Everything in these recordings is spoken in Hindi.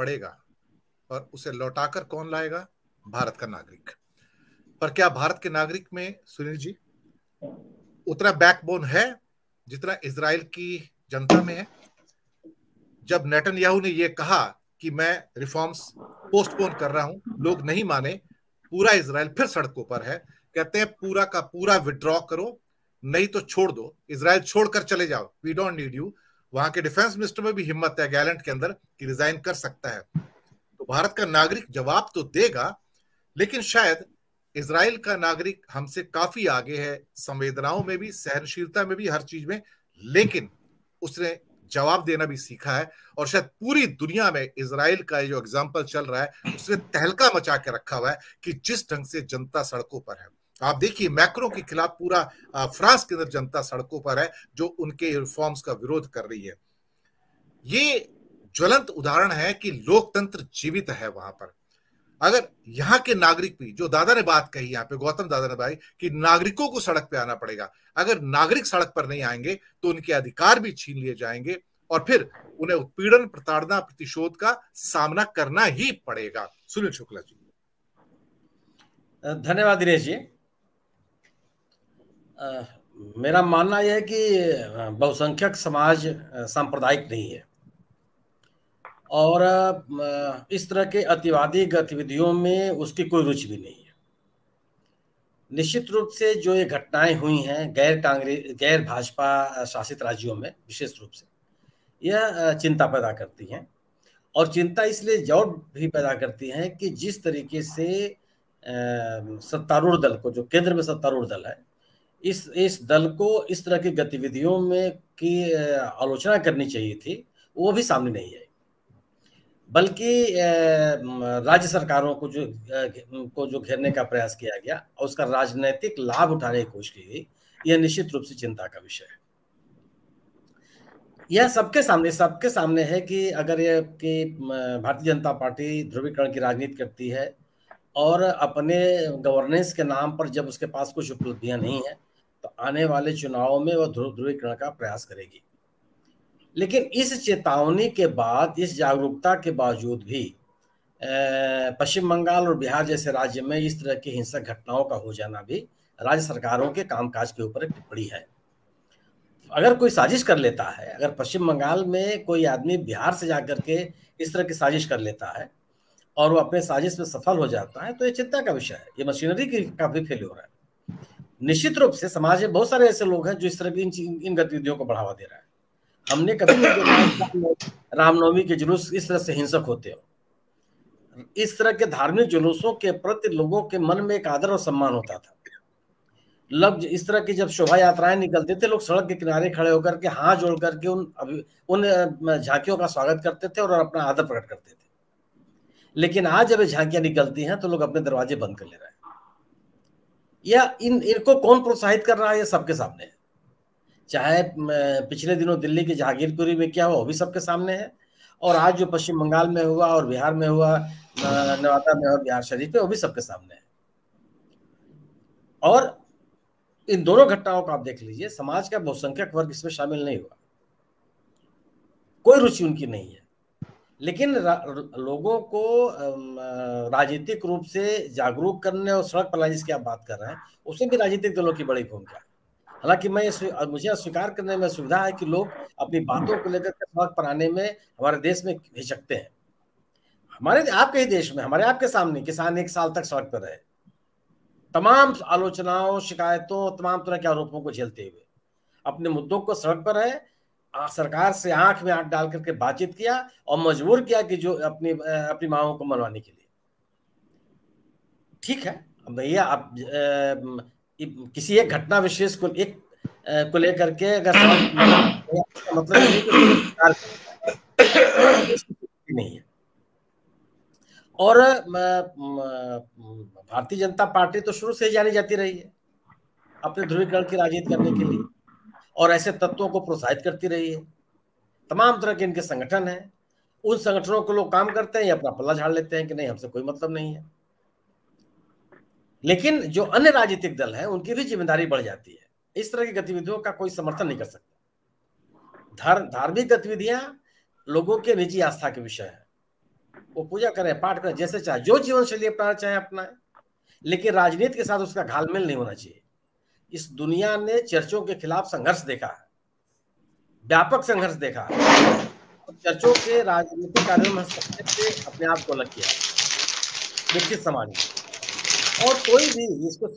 पड़ेगा, और उसे लौटाकर कौन लाएगा? भारत का नागरिक। पर क्या भारत के नागरिक में, सुनील जी, उतना बैकबोन है जितना इजराइल की जनता में है? जब नेतन्याहू ने यह कहा कि मैं रिफॉर्म्स पोस्टपोन कर रहा हूं, लोग नहीं माने, पूरा इजराइल फिर सड़कों पर है। कहते हैं पूरा का पूरा विड्रॉ करो, नहीं तो छोड़ दो, इजराइल छोड़कर चले जाओ, वी डोंट नीड यू। वहां के डिफेंस मिनिस्टर में भी हिम्मत है गैलेंट के अंदर कि रिजाइन कर सकता है। तो भारत का नागरिक जवाब तो देगा, लेकिन शायद इजराइल का नागरिक हमसे काफी आगे है, संवेदनाओं में भी, सहनशीलता में भी, हर चीज में। लेकिन उसने जवाब देना भी सीखा है, और शायद पूरी दुनिया में इजराइल का जो एग्जाम्पल चल रहा है उसने तहलका मचा के रखा हुआ है कि जिस ढंग से जनता सड़कों पर है। आप देखिए मैक्रो के खिलाफ पूरा फ्रांस के अंदर जनता सड़कों पर है जो उनके रिफॉर्म्स का विरोध कर रही है। ये ज्वलंत उदाहरण है कि लोकतंत्र जीवित है वहां पर। अगर यहाँ के नागरिक भी, जो दादा ने बात कही यहाँ पे, गौतम दादा ने भाई, कि नागरिकों को सड़क पे आना पड़ेगा, अगर नागरिक सड़क पर नहीं आएंगे तो उनके अधिकार भी छीन लिए जाएंगे और फिर उन्हें उत्पीड़न, प्रताड़ना, प्रतिशोध का सामना करना ही पड़ेगा। सुनील शुक्ला जी। धन्यवाद दिनेश जी। मेरा मानना यह है कि बहुसंख्यक समाज सांप्रदायिक नहीं है, और इस तरह के अतिवादी गतिविधियों में उसकी कोई रुचि भी नहीं है। निश्चित रूप से जो ये घटनाएं हुई हैं गैर भाजपा शासित राज्यों में विशेष रूप से, यह चिंता पैदा करती हैं, और चिंता इसलिए जौर भी पैदा करती हैं कि जिस तरीके से सत्तारूढ़ दल को, जो केंद्र में सत्तारूढ़ दल है, इस दल को इस तरह की गतिविधियों में की आलोचना करनी चाहिए थी, वो भी सामने नहीं आई। बल्कि राज्य सरकारों को जो घेरने का प्रयास किया गया और उसका राजनीतिक लाभ उठाने की कोशिश की गई, यह निश्चित रूप से चिंता का विषय है। यह सबके सामने है कि अगर ये कि भारतीय जनता पार्टी ध्रुवीकरण की राजनीति करती है और अपने गवर्नेंस के नाम पर जब उसके पास कुछ उपलब्धियां नहीं है तो आने वाले चुनावों में वह ध्रुवीकरण का प्रयास करेगी। लेकिन इस चेतावनी के बाद, इस जागरूकता के बावजूद भी पश्चिम बंगाल और बिहार जैसे राज्य में इस तरह की हिंसक घटनाओं का हो जाना भी राज्य सरकारों के कामकाज के ऊपर एक टिप्पणी है। अगर कोई साजिश कर लेता है, अगर पश्चिम बंगाल में कोई आदमी बिहार से जाकर के इस तरह की साजिश कर लेता है और वो अपने साजिश में सफल हो जाता है, तो ये चिंता का विषय है। ये मशीनरी का भी फेल हो रहा है। निश्चित रूप से समाज में बहुत सारे ऐसे लोग हैं जो इस तरह की इन गतिविधियों को बढ़ावा दे रहा है। हमने कभी नहीं देखा रामनवमी के जुलूस इस तरह से हिंसक होते हो। इस तरह के धार्मिक जुलूसों के प्रति लोगों के मन में एक आदर और सम्मान होता था। इस तरह की जब शोभा यात्राएं निकलते थे, लोग सड़क के किनारे खड़े होकर के हाथ जोड़ करके उन झांकियों का स्वागत करते थे और अपना आदर प्रकट करते थे। लेकिन आज जब झांकियां निकलती हैं तो लोग अपने दरवाजे बंद कर ले रहे हैं। या इनको कौन प्रोत्साहित कर रहा है, ये सबके सामने है। चाहे पिछले दिनों दिल्ली की जहांगीरपुरी में क्या हुआ, वो भी सबके सामने है, और आज जो पश्चिम बंगाल में हुआ और बिहार में हुआ, नवादा में और बिहार शरीफ में, वो भी सबके सामने है। और इन दोनों घटनाओं को आप देख लीजिए, समाज का बहुसंख्यक वर्ग इसमें शामिल नहीं हुआ, कोई रुचि उनकी नहीं है। लेकिन लोगों को राजनीतिक रूप से जागरूक करने और सड़क पर लाने जिसकी आप बात कर रहे हैं, उसमें भी राजनीतिक दलों की बड़ी भूमिका है। हालांकि मुझे स्वीकार करने में सुविधा है कि लोग अपनी बातों को लेकर के सड़क पर आने में हमारे देश में हिचकते हैं। हमारे आपके ही देश में, हमारे आपके सामने किसान 1 साल तक सड़क पर रहे, तमाम आलोचनाओं, शिकायतों, तमाम तरह के आरोपों को झेलते हुए अपने मुद्दों को सड़क पर रहे, सरकार से आंख में आंख डाल करके बातचीत किया और मजबूर किया कि जो अपनी मांगों को मनवाने के लिए। ठीक है भैया, आप किसी एक घटना विशेष को लेकर के अगर मतलब नहीं है। और भारतीय जनता पार्टी तो शुरू से ही जानी जाती रही है अपने ध्रुवीकरण की राजनीति करने के लिए, और ऐसे तत्वों को प्रोत्साहित करती रही है। तमाम तरह के इनके संगठन हैं, उन संगठनों को लोग काम करते हैं या अपना पल्ला झाड़ लेते हैं कि नहीं, हमसे कोई मतलब नहीं है। लेकिन जो अन्य राजनीतिक दल है उनकी भी जिम्मेदारी बढ़ जाती है। इस तरह की गतिविधियों का कोई समर्थन नहीं कर सकता। धार्मिक गतिविधियां लोगों के निजी आस्था के विषय है, वो पूजा करे, पाठ करे, जैसे चाहे, जो जीवन शैली अपनाना चाहे अपनाए, लेकिन राजनीति के साथ उसका घालमेल नहीं होना चाहिए। इस दुनिया ने चर्चों के खिलाफ संघर्ष देखा है, व्यापक संघर्ष देखा है, और चर्चों के राजनीतिक कार्यों में हस्तक्षेप से अपने आप को अलग किया विकसित समाज में, और कोई भी इसको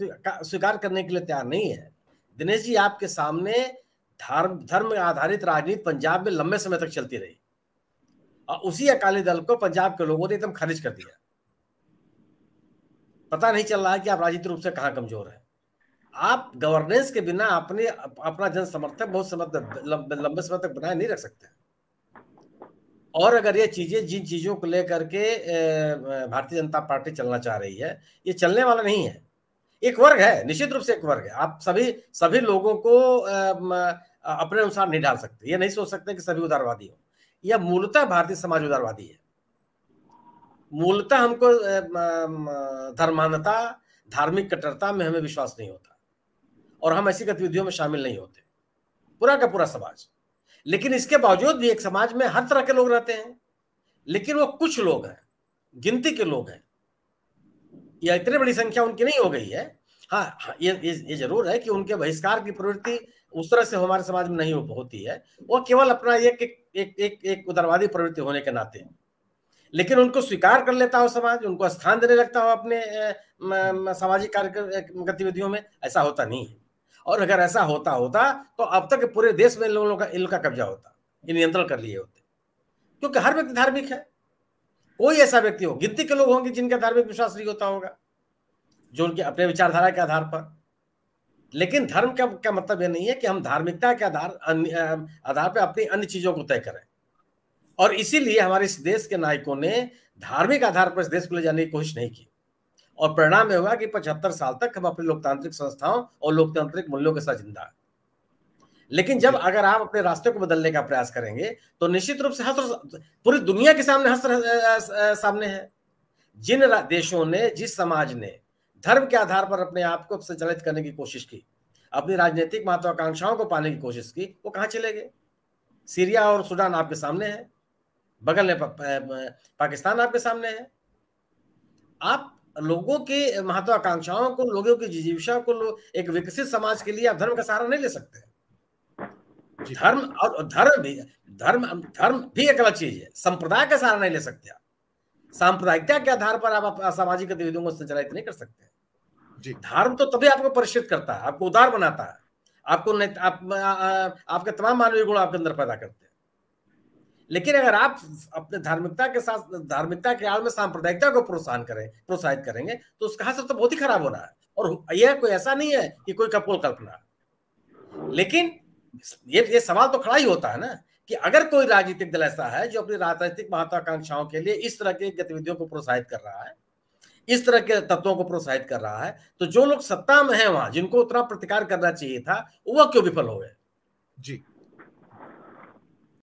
स्वीकार करने के लिए तैयार नहीं है। दिनेश जी, आपके सामने धर्म आधारित राजनीति पंजाब में लंबे समय तक चलती रही, और उसी अकाली दल को पंजाब के लोगों ने एकदम खारिज कर दिया। पता नहीं चल रहा है कि आप राजनीतिक रूप से कहां कमजोर है। आप गवर्नेंस के बिना अपना जन समर्थक बहुत समय लंबे समय तक बनाए नहीं रख सकते। और अगर ये चीजें, जिन चीजों को लेकर के भारतीय जनता पार्टी चलना चाह रही है, ये चलने वाला नहीं है। एक वर्ग है, निश्चित रूप से एक वर्ग है, आप सभी लोगों को अपने अनुसार नहीं डाल सकते। ये नहीं सोच सकते कि सभी उदारवादी हो। यह मूलतः भारतीय समाज उदारवादी है। मूलतः हमको धर्मान्धता, धार्मिक कट्टरता में हमें विश्वास नहीं होता, और हम ऐसी गतिविधियों में शामिल नहीं होते, पूरा का पूरा समाज। लेकिन इसके बावजूद भी एक समाज में हर तरह के लोग रहते हैं, लेकिन वो कुछ लोग हैं, गिनती के लोग हैं, या इतनी बड़ी संख्या उनकी नहीं हो गई है। हाँ, ये जरूर है कि उनके बहिष्कार की प्रवृत्ति उस तरह से हमारे समाज में नहीं होती है, वो केवल अपना एक उदारवादी प्रवृत्ति होने के नाते। लेकिन उनको स्वीकार कर लेता हो समाज, उनको स्थान देने लगता हो अपने सामाजिक कार्य गतिविधियों में, ऐसा होता नहीं है। और अगर ऐसा होता तो अब तक पूरे देश में इनका कब्जा होता, ये नियंत्रण कर लिए होते। क्योंकि हर व्यक्ति धार्मिक है, कोई ऐसा व्यक्ति हो, गिनती के लोग होंगे जिनका धार्मिक विश्वास नहीं होता होगा, जो उनके अपने विचारधारा के आधार पर। लेकिन धर्म का मतलब यह नहीं है कि हम धार्मिकता के आधार पर अपनी अन्य चीजों को तय करें। और इसीलिए हमारे इस देश के नायकों ने धार्मिक आधार पर इस देश को ले जाने की कोशिश नहीं की, और परिणाम यह हुआ कि 75 साल तक हम अपनी लोकतांत्रिक संस्थाओं और लोकतांत्रिक मूल्यों के साथ जिंदा है। लेकिन जब अगर आप अपने रास्ते को बदलने का प्रयास करेंगे तो निश्चित रूप से पूरी दुनिया के सामने सामने है। जिन देशों ने, जिस समाज ने धर्म के आधार पर अपने आप को संचालित करने की कोशिश की, अपनी राजनीतिक महत्वाकांक्षाओं को पाने की कोशिश की, वो कहां चले गए? सीरिया और सूडान आपके सामने है, बगल में पाकिस्तान आपके सामने है। आप लोगों की महत्वाकांक्षाओं को, लोगों की जिजीविका को, एक विकसित समाज के लिए आप धर्म का सहारा नहीं ले सकते। धर्म भी एक अलग चीज है, संप्रदाय का सहारा नहीं ले सकते आप। सांप्रदायिकता के आधार पर आप सामाजिक गतिविधियों को संचालित नहीं कर सकते। धर्म तो तभी आपको परिष्कृत करता है, आपको उदार बनाता है, आपके तमाम मानवीय गुण आपके अंदर पैदा करते हैं। लेकिन अगर आप अपने धार्मिकता के साथ, धार्मिकता के आड़ में सांप्रदायिकता को प्रोत्साहित करेंगे तो उसका असर तो बहुत ही खराब होना है। और यह कोई ऐसा नहीं है कि कोई कपोल कल्पना। लेकिन ये सवाल तो खड़ा ही होता है ना कि अगर कोई राजनीतिक दल ऐसा है जो अपनी राजनीतिक महत्वाकांक्षाओं के लिए इस तरह की गतिविधियों को प्रोत्साहित कर रहा है, इस तरह के तत्वों को प्रोत्साहित कर रहा है, तो जो लोग सत्ता में हैं वहां, जिनको उतना प्रतिकार करना चाहिए था, वह क्यों विफल हो गए? जी